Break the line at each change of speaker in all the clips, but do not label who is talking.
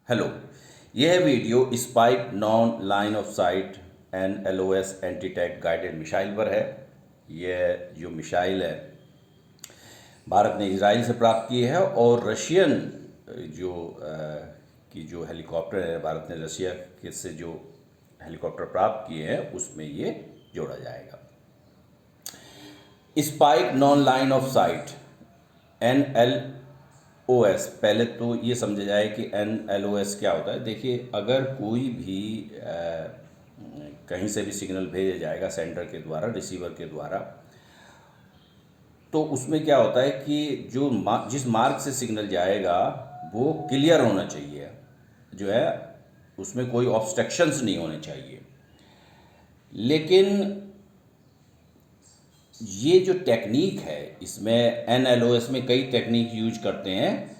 Hello, यह video spike non line of site NLOS anti tank guided missile पर है। यह जो मिसाइल है भारत ने इजराइल से प्राप्त की है और रशियन जो जो हेलीकॉप्टर है, भारत ने रशिया के से जो हेलीकॉप्टर प्राप्त किए हैं उसमें ये जोड़ा जाएगा। Spike non line of site NLOS, पहले तो ये समझा जाए कि NLOS क्या होता है। देखिए, अगर कोई भी कहीं से भी सिग्नल भेजा जाएगा सेंडर के द्वारा, रिसीवर के द्वारा, तो उसमें क्या होता है कि जिस मार्ग से सिग्नल जाएगा वो क्लियर होना चाहिए, जो है उसमें कोई ऑब्स्ट्रक्शंस नहीं होने चाहिए। लेकिन ये जो टेक्निक है, इसमें NLOS में कई टेक्निक यूज करते हैं।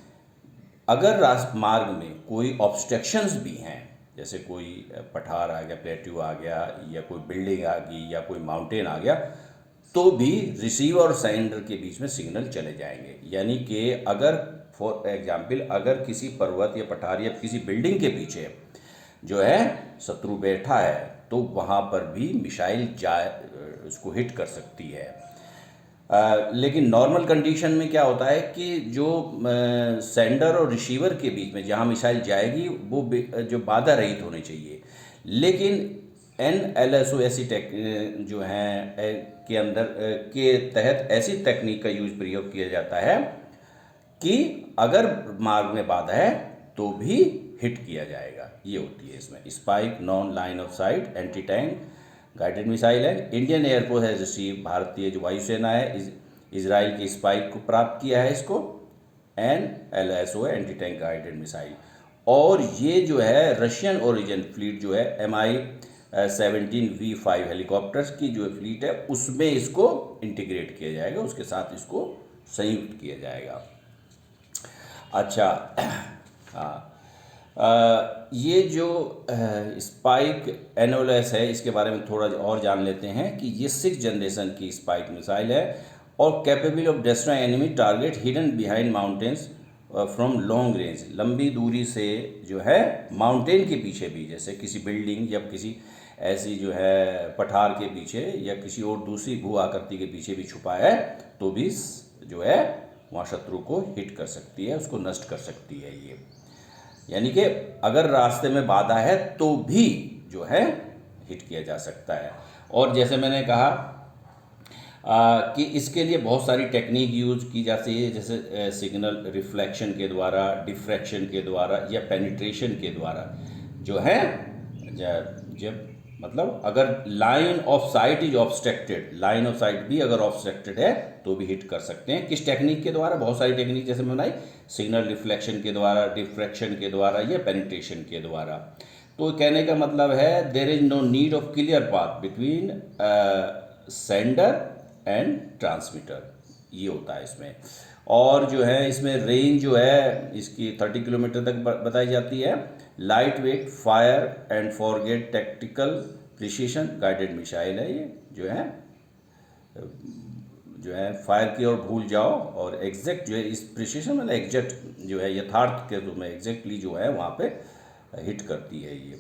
अगर मार्ग में कोई ऑब्स्ट्रक्शंस भी हैं, जैसे कोई पठार आ गया, प्लेट्यू आ गया, या कोई बिल्डिंग आ गई, या कोई माउंटेन आ गया, तो भी रिसीवर और सेंडर के बीच में सिग्नल चले जाएंगे। यानी कि अगर फॉर एग्जांपल अगर किसी पर्वत या पठार या किसी बिल्डिंग के पीछे जो है शत्रु बैठा है, तो वहाँ पर भी मिसाइल उसको हिट कर सकती है। लेकिन नॉर्मल कंडीशन में क्या होता है कि जो सेंडर और रिसीवर के बीच में जहाँ मिसाइल जाएगी वो जो बाधा रहित होनी चाहिए। लेकिन NLSO ऐसी जो है के अंदर के तहत ऐसी तकनीक का प्रयोग किया जाता है कि अगर मार्ग में बाधा है तो भी हिट किया जाएगा। ये होती है इसमें spike non line of site anti tank guided missile है। इंडियन एयरफोर्स हैज रिसीव, भारतीय जो वायुसेना है इजराइल के स्पाइक को प्राप्त किया है इसको, NLSO anti tank guided missile. और ये जो है रशियन ओरिजिन फ्लीट जो है Mi-17V5 हेलीकॉप्टर्स की जो फ्लीट है उसमें इसको इंटीग्रेट किया जाएगा, उसके साथ इसको संयुक्त किया जाएगा। अच्छा, हाँ, ये जो स्पाइक NLOS है इसके बारे में थोड़ा और जान लेते हैं कि ये 6th जनरेशन की स्पाइक मिसाइल है और capable of destroy enemy target hidden behind mountains from long range. लंबी दूरी से जो है माउंटेन के पीछे भी, जैसे किसी बिल्डिंग या किसी ऐसी जो है पठार के पीछे या किसी और दूसरी भू आकृति के पीछे भी छुपा है, तो भी जो है वहाँ शत्रु को हिट कर सकती है, उसको नष्ट कर सकती है ये। यानी कि अगर रास्ते में बाधा है तो भी जो है हिट किया जा सकता है। और जैसे मैंने कहा कि इसके लिए बहुत सारी टेक्निक यूज की जाती है, जैसे सिग्नल रिफ्लेक्शन के द्वारा, डिफ्रैक्शन के द्वारा या पेनिट्रेशन के द्वारा जो है। जब मतलब अगर line of site is obstructed, line of site भी अगर ऑब्स्ट्रक्टेड है तो भी हिट कर सकते हैं। किस टेक्निक के द्वारा? बहुत सारी टेक्निक जैसे मैं बनाई, सिग्नल रिफ्लेक्शन के द्वारा, डिफ्रैक्शन के द्वारा या पेनिट्रेशन के द्वारा। तो कहने का मतलब है there is no need of clear path between sender and transmitter, ये होता है इसमें। और जो है इसमें रेंज जो है इसकी 30 किलोमीटर तक बताई जाती है। Light weight, fire and forget tactical precision guided missile है ये, जो है फायर की और भूल जाओ, और एग्जैक्ट जो है इस प्रिसीशन मतलब एग्जैक्ट जो है यथार्थ के रूप में एग्जैक्टली जो है वहाँ पे हिट करती है ये।